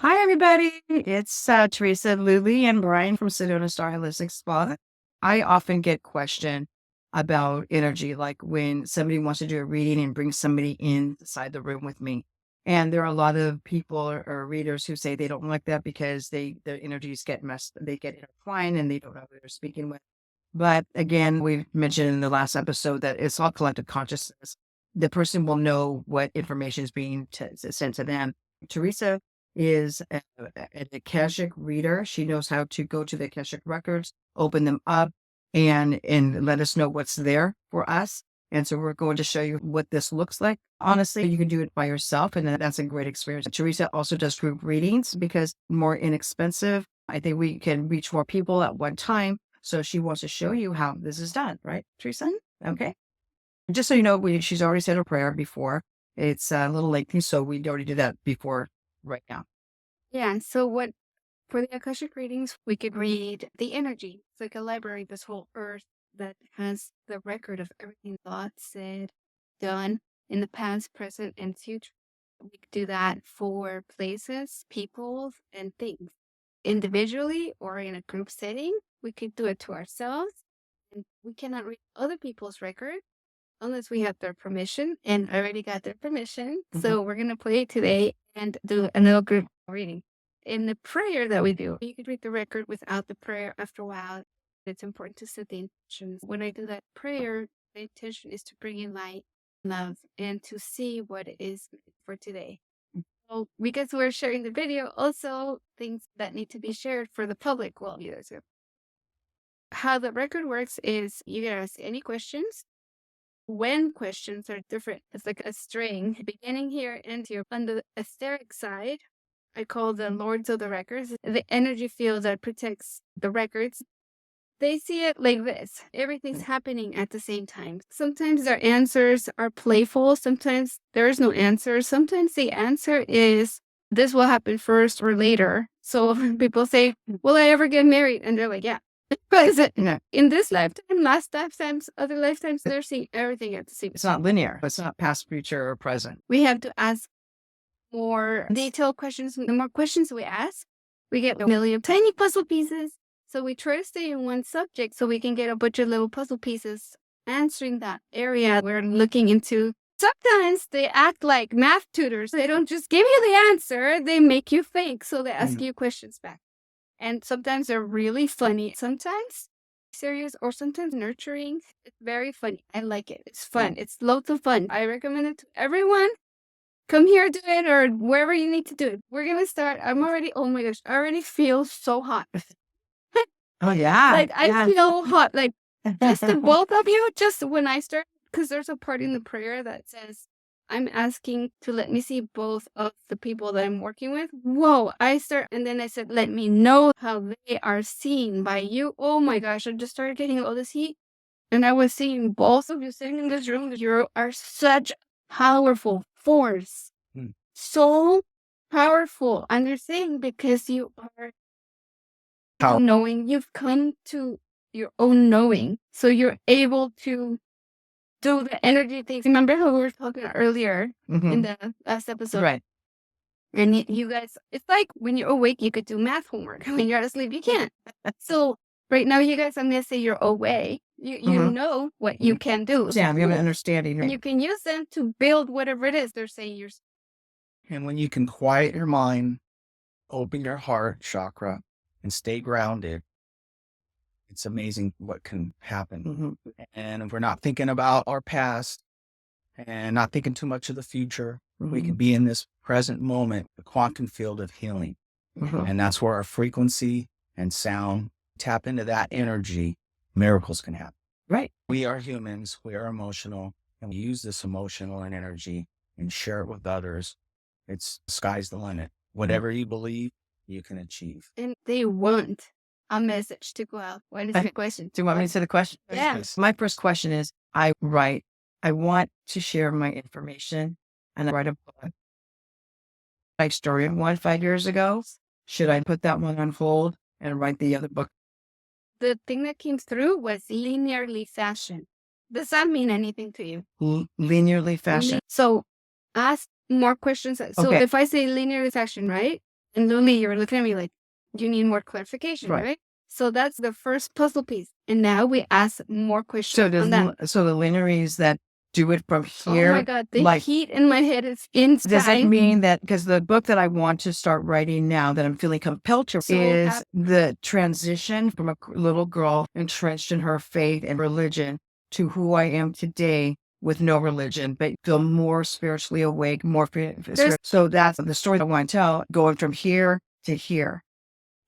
Hi, everybody. It's Teresa, Luli, and Brian from Sedona Star Holistic Spa. I often get questioned about energy, like when somebody wants to do a reading and bring somebody inside the room with me. And there are a lot of people or readers who say they don't like that because their energies get messed, they get intertwined and they don't know who they're speaking with. But again, we've mentioned in the last episode that it's all collective consciousness. The person will know what information is being sent to them. Teresa is an Akashic reader. She knows how to go to the Akashic records, open them up, and let us know what's there for us. And so we're going to show you what this looks like. Honestly, you can do it by yourself, and that's a great experience. Teresa also does group readings because more inexpensive. I think we can reach more people at one time. So she wants to show you how this is done, right, Teresa? Okay. Just so you know, she's already said her prayer before. It's a little lengthy, so we already did that before right now. Yeah, so what for the Akashic readings, we could read the energy. It's like a library, this whole earth that has the record of everything thought, said, done in the past, present, and future. We could do that for places, people, and things. Individually or in a group setting, we could do it to ourselves. And we cannot read other people's record unless we have their permission. And I already got their permission. So we're going to play it today and do a little group reading. In the prayer that we do, you could read the record without the prayer after a while. It's important to set the intentions. When I do that prayer, the intention is to bring in light, love, and to see what it is for today. So because we're sharing the video, also things that need to be shared for the public will be there too. How the record works is you can ask any questions. When questions are different, it's like a string beginning here and here. On the etheric side, I call the lords of the records, the energy field that protects the records. They see it like this. Everything's happening at the same time. Sometimes their answers are playful. Sometimes there is no answer. Sometimes the answer is this will happen first or later. So people say, will I ever get married? And they're like, yeah. Is it in this lifetime, last lifetimes, other lifetimes, they're seeing everything at the same time. It's not linear. It's not past, future, or present. We have to ask more detailed questions. The more questions we ask, we get a million tiny puzzle pieces. So we try to stay in one subject so we can get a bunch of little puzzle pieces answering that area we're looking into. Sometimes they act like math tutors. They don't just give you the answer, they make you think. So they ask you questions back. And sometimes they're really funny. Sometimes serious or sometimes nurturing. It's very funny. I like it. It's fun. It's loads of fun. I recommend it to everyone. Come here, do it, or wherever you need to do it. We're going to start. Oh my gosh, I already feel so hot. Oh, yeah. Like, I feel hot. Like, just the both of you, just when I start, because there's a part in the prayer that says, I'm asking to let me see both of the people that I'm working with. Whoa, and then I said, let me know how they are seen by you. Oh my gosh, I just started getting all this heat. And I was seeing both of you sitting in this room. You are such powerful force. So powerful. And you're saying because you are knowing, you've come to your own knowing. So you're able to do the energy things. Remember how we were talking earlier in the last episode? Right. And you guys, it's like when you're awake, you could do math homework. When you're asleep, you can't. So right now, you guys, I'm going to say you're awake. You know what you can do. Yeah, we have an understanding. And you can use them to build whatever it is they're saying. And when you can quiet your mind, open your heart chakra, and stay grounded, it's amazing what can happen. And if we're not thinking about our past and not thinking too much of the future, we can be in this present moment, the quantum field of healing. And that's where our frequency and sound tap into that energy. Miracles can happen. Right. We are humans. We are emotional. And we use this emotional and energy and share it with others. It's sky's the limit. Whatever you believe, you can achieve. And they want a message to go out. What is the question? Do you want me to say the question? Yeah. My first question is, I want to share my information and I write a book. I started one 5 years ago. Should I put that one on hold and write the other book? The thing that came through was linearly fashion. Does that mean anything to you? Linearly fashion. So ask more questions. So if I say linearly fashion, right? And Luli, you're looking at me like, you need more clarification, right? So that's the first puzzle piece. And now we ask more questions on that. So the linearies that do it from Oh here, my God, the like, heat in my head is inside. does it mean that, because the book that I want to start writing now that I'm feeling compelled to So is happy. the transition from a little girl entrenched in her faith and religion to who I am today with no religion, but feel more spiritually awake, more. So that's the story I want to tell, going from here to here.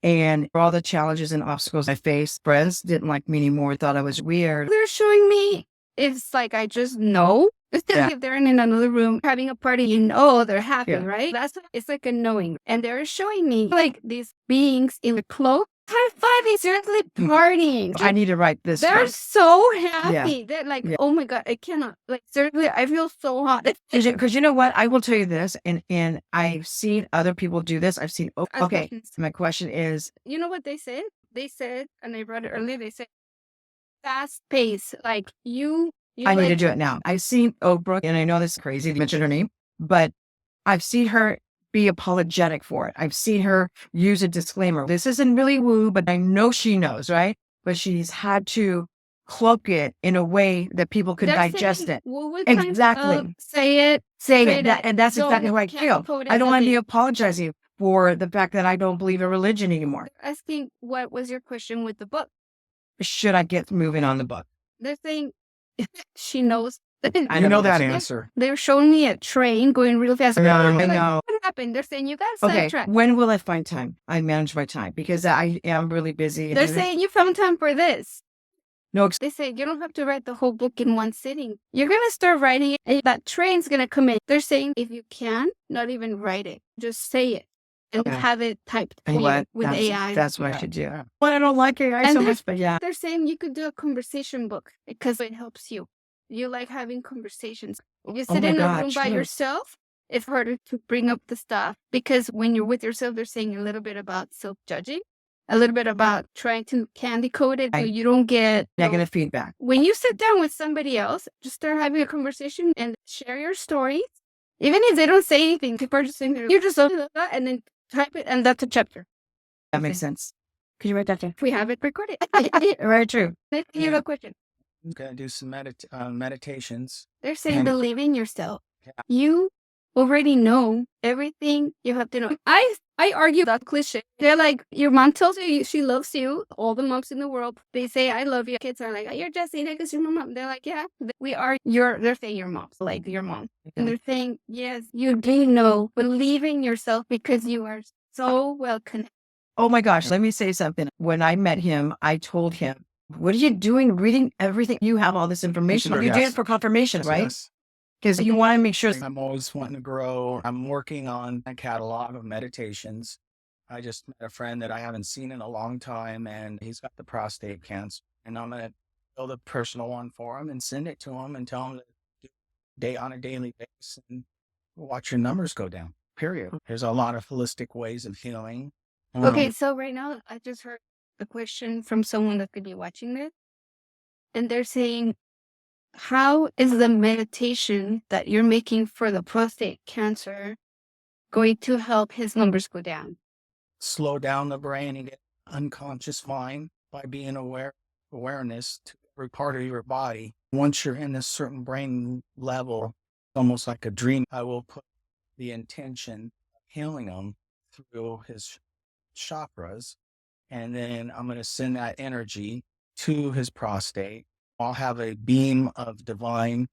And for all the challenges and obstacles I faced, friends didn't like me anymore, thought I was weird. They're showing me, it's like I just know. Yeah. If they're in another room having a party, you know they're happy, Yeah. right? It's like a knowing. And they're showing me like these beings in the cloak, high-fiving, seriously partying. I need to write this. They're so happy. Yeah. They're like, Yeah. oh my God, I cannot. Like, seriously, I feel so hot. Because you know what? I will tell you this, and I've seen other people do this. I've seen, okay, my question is, you know what they said? They said, and I read it earlier, they said, fast pace. Like, I need to do it now. I've seen Oprah, and I know this is crazy to mention her name, but I've seen her be apologetic for it. I've seen her use a disclaimer. This isn't really woo, but I know she knows, right? But she's had to cloak it in a way that people could digest it. Exactly. Say it. And that's exactly how I feel. I don't want to be apologizing for the fact that I don't believe in religion anymore. They're asking, what was your question with the book? Should I get moving on the book? They're saying she knows. I know that answer. They're showing me a train going real fast. I know. What happened? They're saying you got sidetracked. When will I find time? I manage my time because I am really busy. They're saying you found time for this. No, they say you don't have to write the whole book in one sitting. You're going to start writing it, and that train's going to come in. They're saying if you can, not even write it, just say it and have it typed with AI. That's what I should do. Well, I don't like AI so much, but yeah. They're saying you could do a conversation book because it helps you. You like having conversations. You sit in a room by yourself, it's harder to bring up the stuff because when you're with yourself, they're saying a little bit about self-judging, a little bit about trying to candy code it so you don't get negative feedback. When you sit down with somebody else, just start having a conversation and share your stories. Even if they don't say anything, people are just saying, you're just and then type it, and that's a chapter. That makes sense. Could you write that down? We have it recorded. Very true. You have a question. I'm going to do some meditations. They're saying believe in yourself. Yeah. You already know everything you have to know. I argue that cliche. They're like, your mom tells you she loves you. All the moms in the world, they say, I love you. Kids are like, you're just saying that because you're my mom. They're like, yeah, we are they're saying your mom, like your mom. And they're saying, yes, you do know. Believe in yourself because you are so well connected. Oh my gosh, let me say something. When I met him, I told him, what are you doing reading everything? You have all this information. You did it for confirmation, right? Because you want to make sure. I'm always wanting to grow. I'm working on a catalog of meditations. I just met a friend that I haven't seen in a long time, and he's got the prostate cancer. And I'm going to build a personal one for him and send it to him and tell him to do on a daily basis and watch your numbers go down, period. There's a lot of holistic ways of healing. Okay, so right now, I just heard a question from someone that could be watching this. And they're saying, how is the meditation that you're making for the prostate cancer going to help his numbers go down? Slow down the brain and get unconscious mind by being awareness to every part of your body. Once you're in a certain brain level, almost like a dream, I will put the intention of healing him through his chakras. And then I'm going to send that energy to his prostate. I'll have a beam of divine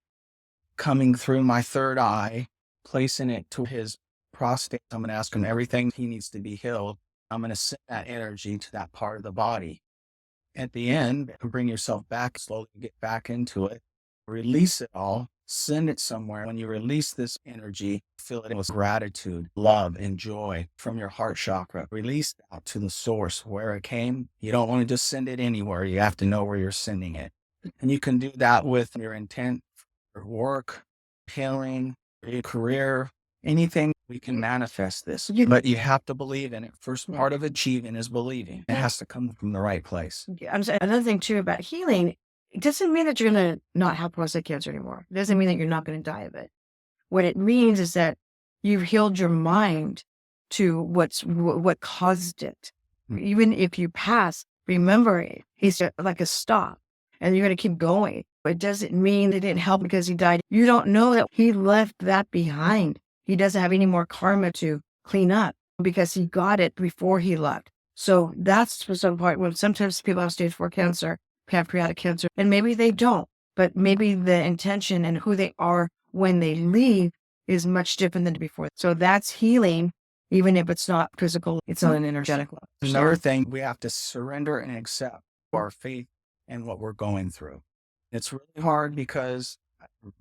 coming through my third eye, placing it to his prostate. I'm going to ask him everything he needs to be healed. I'm going to send that energy to that part of the body. At the end, bring yourself back, slowly get back into it, release it all, send it somewhere. When you release this energy, fill it with gratitude, love, and joy from your heart chakra. Release it out to the source where it came. You don't want to just send it anywhere. You have to know where you're sending it. And you can do that with your intent for work, healing, your career, anything. We can manifest this, but you have to believe in it. First part of achieving is believing. It has to come from the right place. Another thing too about healing, it doesn't mean that you're going to not have prostate cancer anymore. It doesn't mean that you're not going to die of it. What it means is that you've healed your mind to what caused it. Even if you pass, remember it's like a stop and you're going to keep going. It doesn't mean they didn't help because he died. You don't know that he left that behind. He doesn't have any more karma to clean up because he got it before he left. So that's for some part when sometimes people have stage 4 cancer, pancreatic cancer, and maybe they don't, but maybe the intention and who they are when they leave is much different than before. So that's healing, even if it's not physical, it's on an energetic level. Another thing, we have to surrender and accept our faith and what we're going through. It's really hard because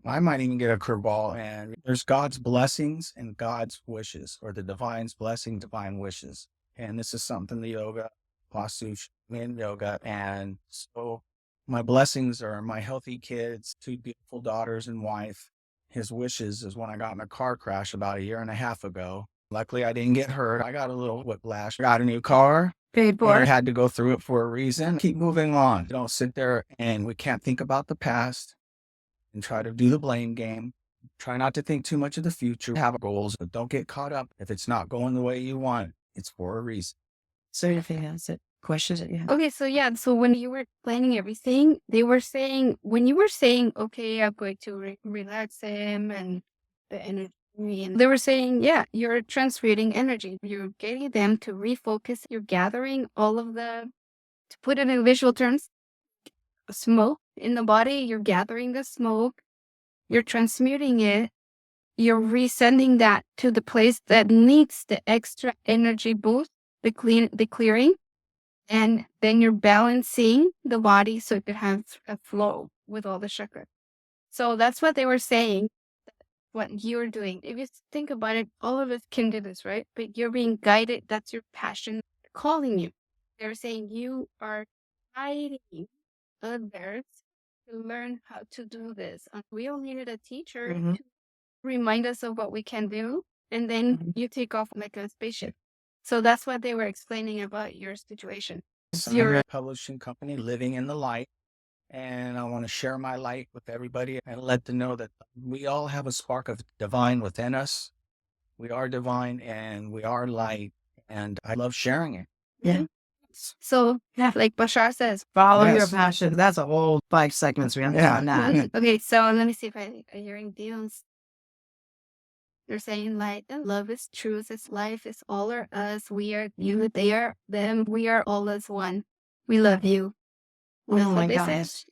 I might even get a curveball, and there's God's blessings and God's wishes, or the divine's blessing, divine wishes. And this is something the yoga, Pasush, in yoga. And so my blessings are my healthy kids, 2 beautiful daughters and wife. His wishes is when I got in a car crash about 1.5 years ago. Luckily, I didn't get hurt. I got a little whiplash. Got a new car. Paid for I it. had to go through it for a reason. Keep moving on. Don't sit there and we can't think about the past and try to do the blame game. Try not to think too much of the future. Have goals, but don't get caught up. If it's not going the way you want, it's for a reason. So if you have questions that you have. Okay, so yeah, so when you were planning everything, they were saying, when you were saying, okay, I'm going to relax him and the energy, and they were saying, yeah, you're transmuting energy. You're getting them to refocus. You're gathering all of the, to put it in visual terms, smoke in the body. You're gathering the smoke. You're transmuting it. You're resending that to the place that needs the extra energy boost, the clearing. And then you're balancing the body so it could have a flow with all the chakras. So that's what they were saying, what you're doing. If you think about it, all of us can do this, right? But you're being guided. That's your passion calling you. They're saying you are guiding others to learn how to do this. And we all needed a teacher to remind us of what we can do. And then you take off like a spaceship. So that's what they were explaining about your situation. You're a publishing company, living in the light, and I want to share my light with everybody and let them know that we all have a spark of divine within us. We are divine and we are light, and I love sharing it. Yeah. So, like Bashar says, follow your passion. That's a whole 5 segments we have on that. Okay, so let me see if I'm hearing deals. They're saying light and love is truth, it's life, it's all are us. We are you, they are them, we are all as one. We love you. That's oh my gosh.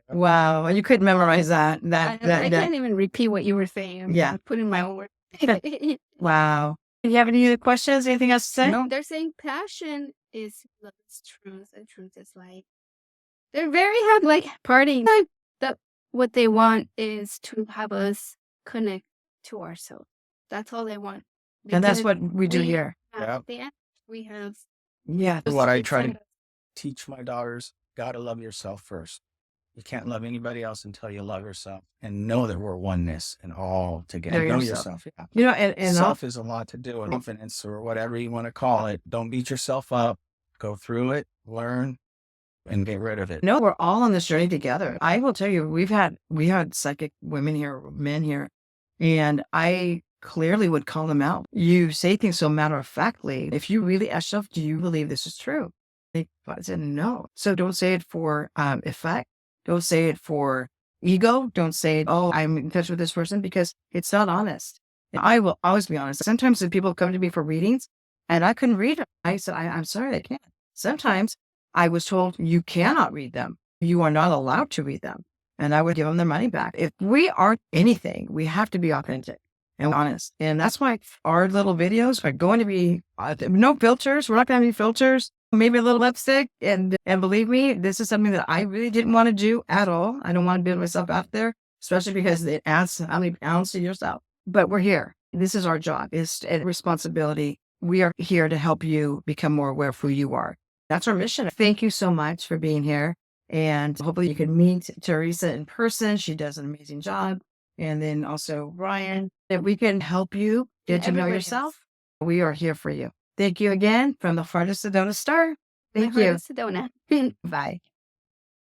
Wow. You couldn't memorize that. I can't even repeat what you were saying. I'm putting my own words. Wow. Do you have any other questions? Anything else to say? No. They're saying passion is love is truth and truth is light. They're very hard, like partying. That what they want is to have us connect to ourselves. That's all they want. And that's what we do here. We have. Yeah. What I try to teach my daughters, gotta love yourself first. You can't love anybody else until you love yourself and know that we're oneness and all together. Know yourself. Yeah. You know, and self is a lot to do with confidence or whatever you want to call it. Don't beat yourself up. Go through it, learn, and get rid of it. No, we're all on this journey together. I will tell you, we had psychic women here, men here, and I clearly would call them out. You say things so matter-of-factly. If you really ask yourself, do you believe this is true? I said no. So don't say it for effect. Don't say it for ego. Don't say, oh, I'm in touch with this person, because it's not honest. And I will always be honest. Sometimes when people come to me for readings and I couldn't read them, I said, I'm sorry, I can't. Sometimes I was told you cannot read them. You are not allowed to read them. And I would give them their money back. If we aren't anything, we have to be authentic and honest. And that's why our little videos are going to be no filters. We're not going to have any filters, maybe a little lipstick. And believe me, this is something that I really didn't want to do at all. I don't want to build myself out there, especially because it adds how many pounds to yourself. But we're here. This is our job. It's a responsibility. We are here to help you become more aware of who you are. That's our mission. Thank you so much for being here. And hopefully you can meet Teresa in person. She does an amazing job. And then also Brian, if we can help you get to know yourself, we are here for you. Thank you again from the heart of Sedona Star. Thank you. Sedona. Bye.